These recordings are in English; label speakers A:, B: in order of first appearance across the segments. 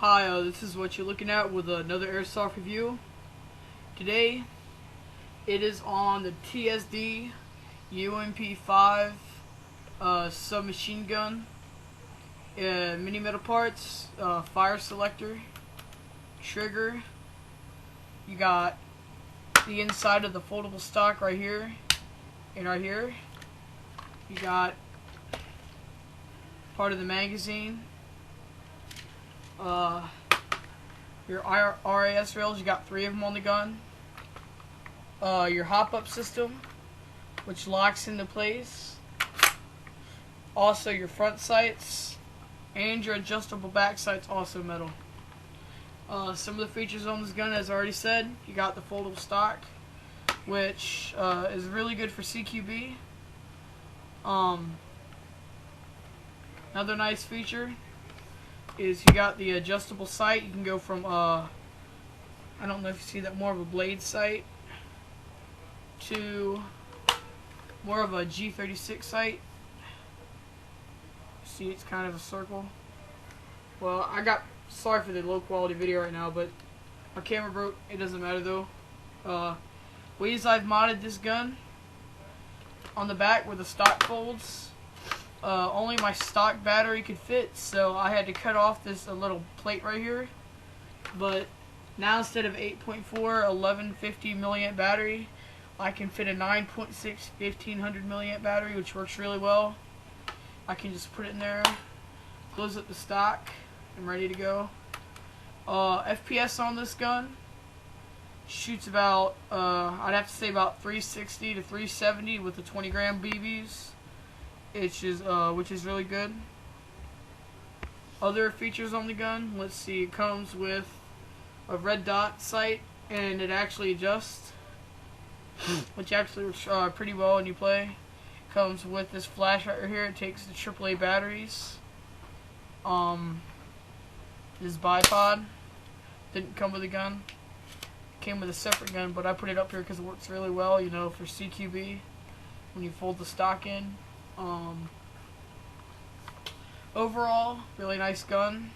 A: Hi, this is what you're looking at with another Airsoft review. Today, it is on the TSD UMP 5 submachine gun, mini metal parts, fire selector, trigger. You got the inside of the foldable stock right here and right here. You got part of the magazine. Your RAS rails, you got 3 of them on the gun. Your hop-up system, which locks into place. Also your front sights and your adjustable back sights, also metal. Some of the features on this gun, as I already said, you got the foldable stock, which is really good for CQB. Another nice feature is you got the adjustable sight. You can go from I don't know if you see that, more of a blade sight to more of a G36 sight. See, it's kind of a circle. Well, sorry for the low quality video right now, but my camera broke. It doesn't matter though. Ways I've modded this gun on the back where the stock folds. Only my stock battery could fit, so I had to cut off this little plate right here. But now instead of 8.4 1150 milliamp battery, I can fit a 9.6 1500 milliamp battery, which works really well. I can just put it in there, close up the stock, I'm ready to go. FPS on this gun shoots about I'd have to say about 360 to 370 with the 20 gram BBs. Which is really good. Other features on the gun, let's see, it comes with a red dot sight, and it actually adjusts, which actually works pretty well when you play. Comes with this flash right here. It takes the AAA batteries. This bipod didn't come with a gun. It came with a separate gun, but I put it up here because it works really well, you know, for CQB when you fold the stock in. Overall, really nice gun.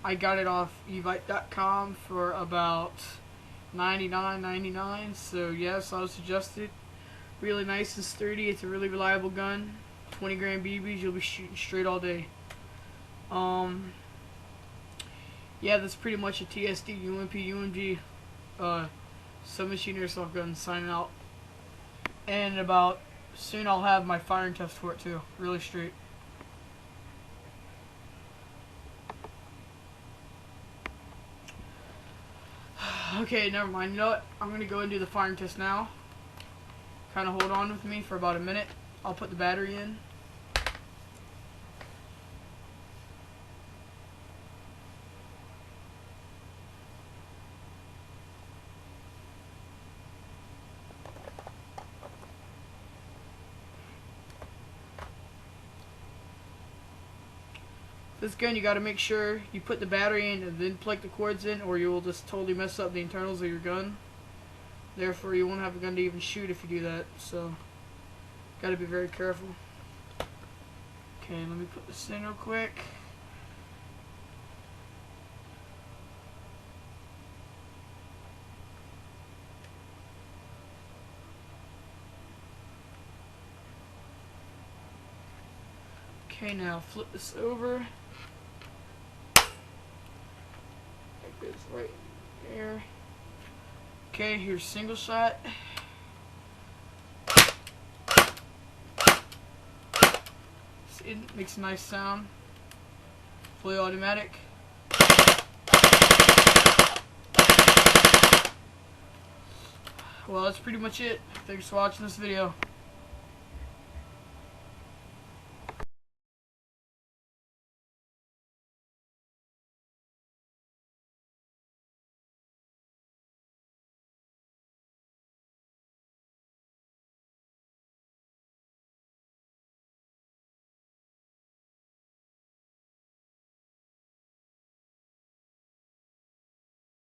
A: I got it off evite.com for about $99.99, so yes, I would suggest it. Really nice and sturdy. It's a really reliable gun. 20 gram BBs, you'll be shooting straight all day. Yeah, that's pretty much a TSD UMP UMG submachine airsoft gun signing out. And about soon I'll have my firing test for it too. Really straight. Okay, never mind. You know what? I'm going to go and do the firing test now. Kind of hold on with me for about a minute. I'll put the battery in. This gun, you got to make sure you put the battery in and then plug the cords in, or you will just totally mess up the internals of your gun. Therefore, you won't have a gun to even shoot if you do that. So, got to be very careful. Okay, let me put this in real quick. Okay, now flip this over. Like this right there. Okay, here's single shot. See, it makes a nice sound. Fully automatic. Well, that's pretty much it. Thanks for watching this video.